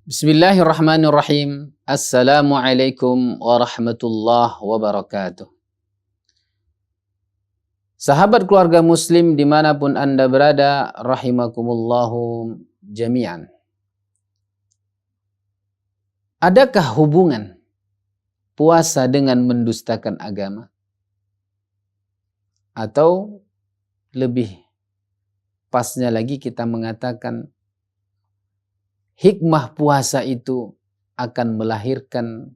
Bismillahirrahmanirrahim. Assalamualaikum warahmatullahi wabarakatuh. Sahabat keluarga muslim dimanapun Anda berada, rahimakumullahu jami'an. Adakah hubungan puasa dengan mendustakan agama? Atau lebih pasnya lagi kita mengatakan hikmah puasa itu akan melahirkan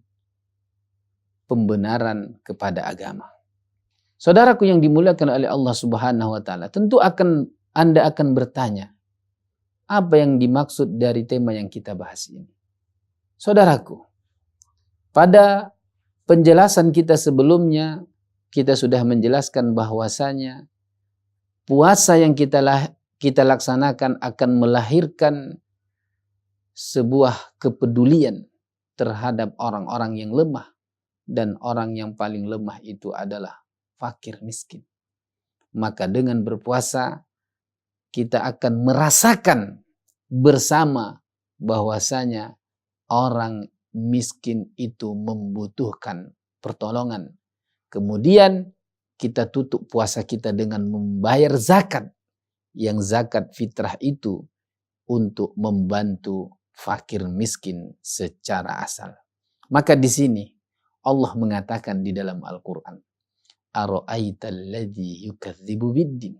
pembenaran kepada agama. Saudaraku yang dimuliakan oleh Allah Subhanahu wa taala, tentu Anda akan bertanya, apa yang dimaksud dari tema yang kita bahas ini? Saudaraku, pada penjelasan kita sebelumnya, kita sudah menjelaskan bahwasanya puasa yang kita laksanakan akan melahirkan sebuah kepedulian terhadap orang-orang yang lemah, dan orang yang paling lemah itu adalah fakir miskin. Maka dengan berpuasa kita akan merasakan bersama bahwasanya orang miskin itu membutuhkan pertolongan. Kemudian kita tutup puasa kita dengan membayar zakat, yang zakat fitrah itu untuk membantu fakir miskin secara asal. Maka di sini Allah mengatakan di dalam Al-Quran, ara'aital ladzi yukadzibu biddin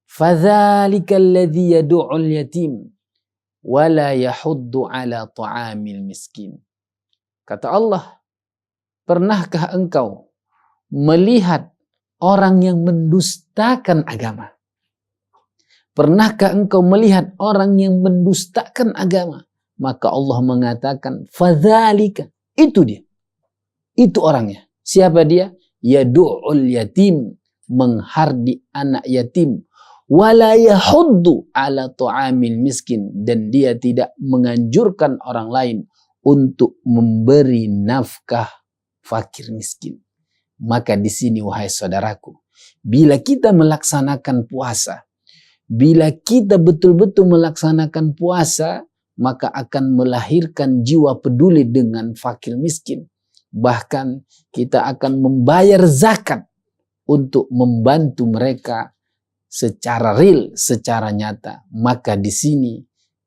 fadzalikal ladzi yad'ul yatim wa la yahuddu ala ta'amil miskin. Kata Allah, pernahkah engkau melihat orang yang mendustakan agama? Pernahkah engkau melihat orang yang mendustakan agama? Maka Allah mengatakan, fadzalika, itu dia. Itu orangnya. Siapa dia? Yadu'ul yatim, menghardi anak yatim. Wala yahuddu ala ta'amil miskin. Dan dia tidak menganjurkan orang lain untuk memberi nafkah fakir miskin. Maka di sini wahai saudaraku, bila kita melaksanakan puasa, bila kita betul-betul melaksanakan puasa, maka akan melahirkan jiwa peduli dengan fakir miskin. Bahkan kita akan membayar zakat untuk membantu mereka secara real, secara nyata. Maka di sini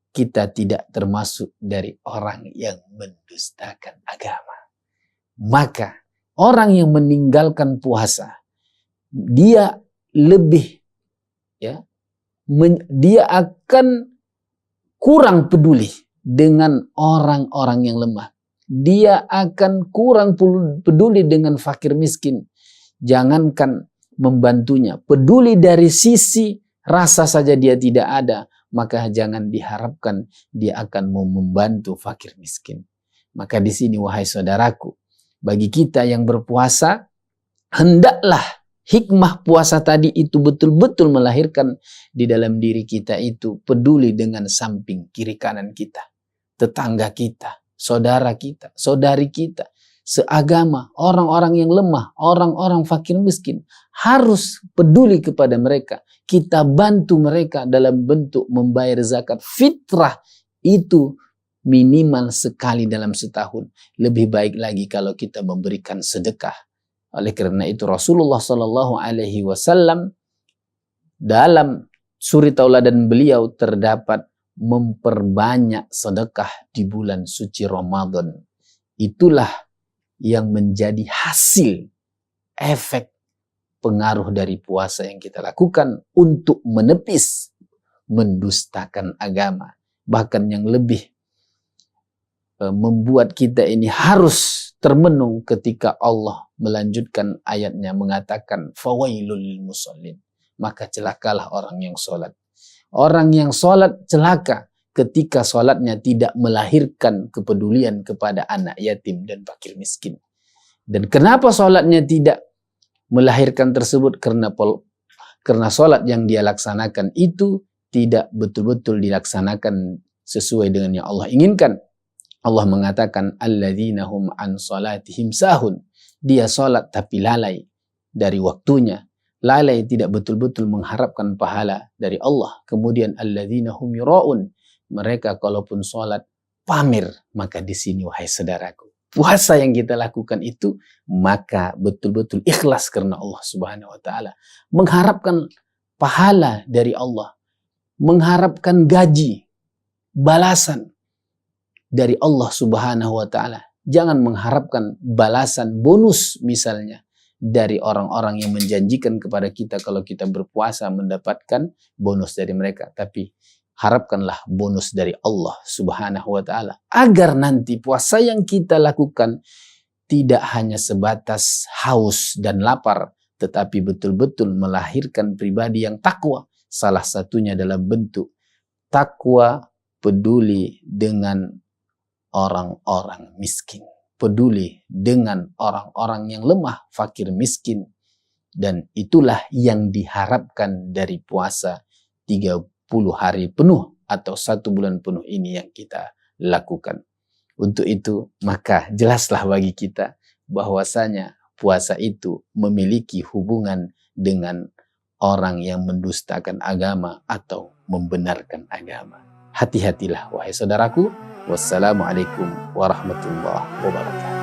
kita tidak termasuk dari orang yang mendustakan agama. Maka orang yang meninggalkan puasa, dia lebih dia akan kurang peduli dengan orang-orang yang lemah. Dia akan kurang peduli dengan fakir miskin. Jangankan membantunya, peduli dari sisi rasa saja dia tidak ada, maka jangan diharapkan dia akan mau membantu fakir miskin. Maka di sini wahai saudaraku, bagi kita yang berpuasa, hendaklah hikmah puasa tadi itu betul-betul melahirkan di dalam diri kita itu peduli dengan samping kiri kanan kita, tetangga kita, saudara kita, saudari kita, seagama, orang-orang yang lemah, orang-orang fakir miskin. Harus peduli kepada mereka. Kita bantu mereka dalam bentuk membayar zakat fitrah itu minimal sekali dalam setahun. Lebih baik lagi kalau kita memberikan sedekah. Oleh karena itu Rasulullah Sallallahu Alaihi Wasallam dalam suri tauladan beliau terdapat memperbanyak sedekah di bulan suci Ramadan. Itulah yang menjadi hasil efek pengaruh dari puasa yang kita lakukan untuk menepis mendustakan agama. Bahkan yang lebih membuat kita ini harus termenung ketika Allah melanjutkan ayatnya mengatakan fawailul lil musallin, maka celakalah orang yang sholat. Orang yang sholat celaka ketika sholatnya tidak melahirkan kepedulian kepada anak yatim dan fakir miskin. Dan kenapa sholatnya tidak melahirkan tersebut? Karena sholat yang dia laksanakan itu tidak betul-betul dilaksanakan sesuai dengan yang Allah inginkan. Allah mengatakan alladzina hum an salatihim sahun. Dia salat tapi lalai. dari waktunya, lalai tidak betul-betul mengharapkan pahala dari Allah. Kemudian alladzina hum yura'un, mereka kalaupun sholat pamer. Maka di sini wahai saudaraku, puasa yang kita lakukan itu maka betul-betul ikhlas karena Allah Subhanahu wa taala, mengharapkan pahala dari Allah, mengharapkan gaji, balasan dari Allah Subhanahu wa taala. Jangan mengharapkan balasan bonus misalnya dari orang-orang yang menjanjikan kepada kita kalau kita berpuasa mendapatkan bonus dari mereka, tapi harapkanlah bonus dari Allah Subhanahu wa taala, agar nanti puasa yang kita lakukan tidak hanya sebatas haus dan lapar, tetapi betul-betul melahirkan pribadi yang takwa. Salah satunya dalam bentuk takwa peduli dengan orang-orang miskin, peduli dengan orang-orang yang lemah, fakir, miskin. Dan itulah yang diharapkan dari puasa 30 hari penuh atau 1 bulan penuh ini yang kita lakukan. Untuk itu maka jelaslah bagi kita bahwasanya puasa itu memiliki hubungan dengan orang yang mendustakan agama atau membenarkan agama. Hati-hatilah wahai saudaraku. Wassalamualaikum warahmatullahi wabarakatuh.